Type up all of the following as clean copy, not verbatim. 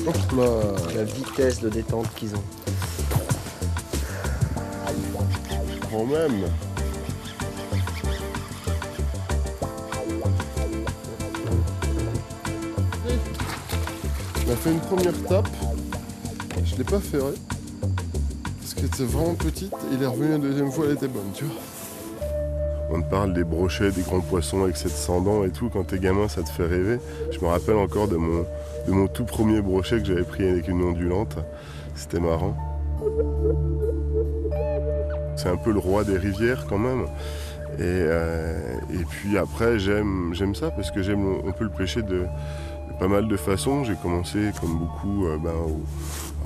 Hop là. La vitesse de détente qu'ils ont. Quand même. On a fait une première tape. Je l'ai pas ferré. Parce qu'elle était vraiment petite. Il est revenu la deuxième fois, elle était bonne, tu vois. On te parle des brochets, des grands poissons avec 700 dents et tout. Quand t'es gamin, ça te fait rêver. Je me rappelle encore de mon tout premier brochet que j'avais pris avec une ondulante. C'était marrant. C'est un peu le roi des rivières quand même. Et puis après, j'aime ça parce que on peut le pêcher de pas mal de façons. J'ai commencé comme beaucoup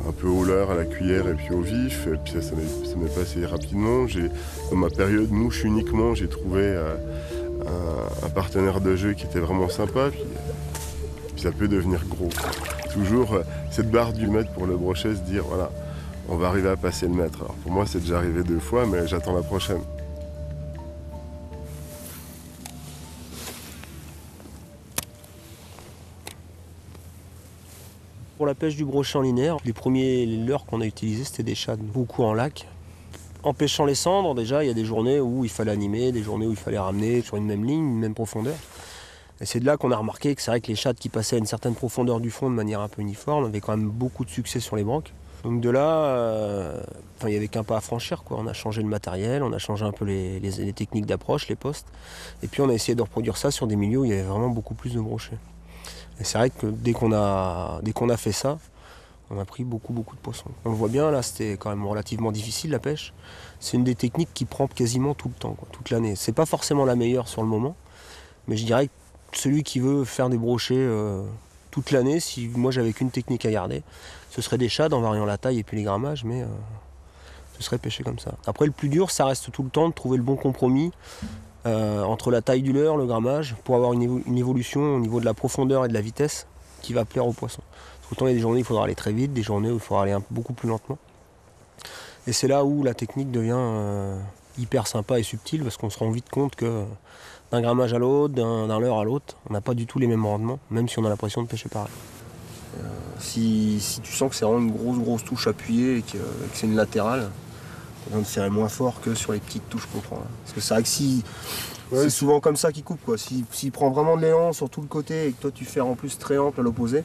un peu au leurre, à la cuillère et puis au vif. Et puis ça m'est passé rapidement. Dans ma période mouche uniquement, j'ai trouvé un partenaire de jeu qui était vraiment sympa. Puis ça peut devenir gros. Toujours cette barre du mètre pour le brochet, se dire voilà, on va arriver à passer le mètre. Alors pour moi, c'est déjà arrivé 2 fois, mais j'attends la prochaine. Pour la pêche du brochet en linéaire, les premiers leurres qu'on a utilisés, c'était des shad, beaucoup en lac. En pêchant les cendres, déjà, il y a des journées où il fallait animer, des journées où il fallait ramener sur une même ligne, une même profondeur. Et c'est de là qu'on a remarqué que c'est vrai que les shad qui passaient à une certaine profondeur du fond de manière un peu uniforme avaient quand même beaucoup de succès sur les branques. Donc de là, il n'y avait qu'un pas à franchir, quoi. On a changé le matériel, on a changé un peu les techniques d'approche, les postes. Et puis on a essayé de reproduire ça sur des milieux où il y avait vraiment beaucoup plus de brochets. Et c'est vrai que dès qu'on a fait ça, on a pris beaucoup de poissons. On le voit bien, là, c'était quand même relativement difficile la pêche. C'est une des techniques qui prend quasiment tout le temps, quoi, toute l'année. C'est pas forcément la meilleure sur le moment, mais je dirais que celui qui veut faire des brochets toute l'année, si moi j'avais qu'une technique à garder, ce serait des shads en variant la taille et puis les grammages, mais ce serait pêché comme ça. Après, le plus dur, ça reste tout le temps de trouver le bon compromis entre la taille du leurre, le grammage, pour avoir une évolution au niveau de la profondeur et de la vitesse qui va plaire aux poissons. Autant il y a des journées où il faudra aller très vite, des journées où il faudra aller beaucoup plus lentement. Et c'est là où la technique devient hyper sympa et subtile, parce qu'on se rend vite compte que d'un grammage à l'autre, d'un leurre à l'autre, on n'a pas du tout les mêmes rendements, même si on a l'impression de pêcher pareil. Si tu sens que c'est vraiment une grosse touche appuyée et que c'est une latérale, t'as besoin de serrer moins fort que sur les petites touches qu'on prend. Là. Parce que c'est vrai que c'est souvent comme ça qu'il coupe, quoi. S'il prend vraiment de l'élan sur tout le côté et que toi tu ferres en plus très ample à l'opposé,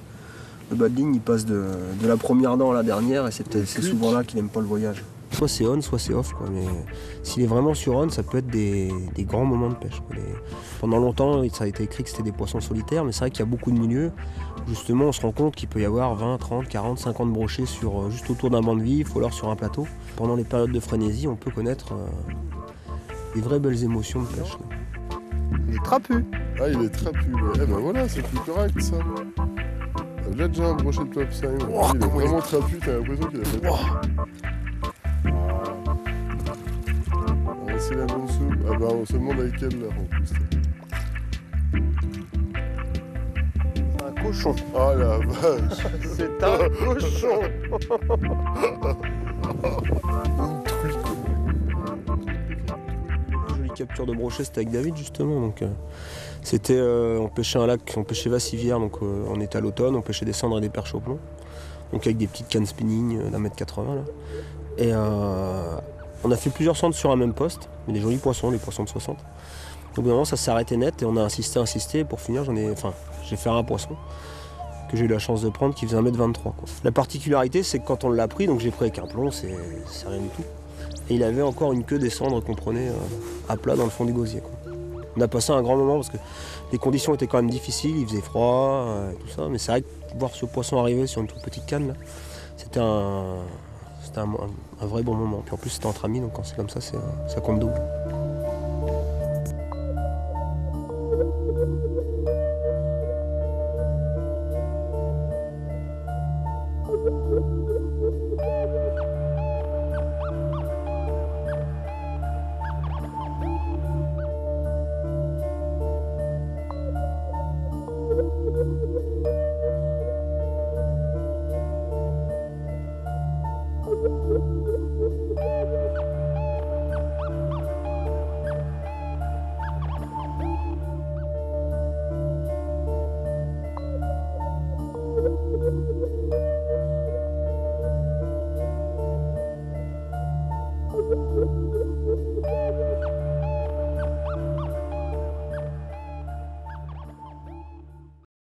le bas de ligne il passe de la première dent à la dernière et c'est souvent là qu'il n'aime pas le voyage. Soit c'est on, soit c'est off, quoi. Mais s'il est vraiment sur on, ça peut être des grands moments de pêche. Pendant longtemps, ça a été écrit que c'était des poissons solitaires, mais c'est vrai qu'il y a beaucoup de milieux. Justement, on se rend compte qu'il peut y avoir 20, 30, 40, 50 brochets juste autour d'un banc de vif ou alors sur un plateau. Pendant les périodes de frénésie, on peut connaître des vraies belles émotions de pêche. Il est trapu. Ah, il est trapu, ouais. Eh ben voilà, c'est plus correct, ça. Là, déjà un brochet de top 5. Il est vraiment trapu, t'as l'impression qu'il a fait... C'est la bonne soupe. Ah bah on se demande avec quelle heure en plus. C'est un cochon. Oh la vache. C'est un cochon. Jolie capture de brochet, c'était avec David justement. Donc, on pêchait un lac, on pêchait Vassivière, donc on était à l'automne, on pêchait des cendres et des perches au plomb. Donc avec des petites cannes spinning d'1,80 m là. Et on a fait plusieurs cendres sur un même poste, mais des jolis poissons, des poissons de 60. Au bout d'un moment, ça s'est arrêté net et on a insisté. Pour finir, j'ai fait un poisson que j'ai eu la chance de prendre qui faisait 1,23 m, quoi. La particularité, c'est que quand on l'a pris, donc j'ai pris avec un plomb, c'est rien du tout. Et il avait encore une queue des cendres qu'on prenait à plat dans le fond du gosier, quoi. On a passé un grand moment parce que les conditions étaient quand même difficiles, il faisait froid, tout ça. Mais c'est vrai que voir ce poisson arriver sur une toute petite canne, là, c'était un vrai bon moment. Puis en plus c'était entre amis, donc quand c'est comme ça, ça compte double. cochon.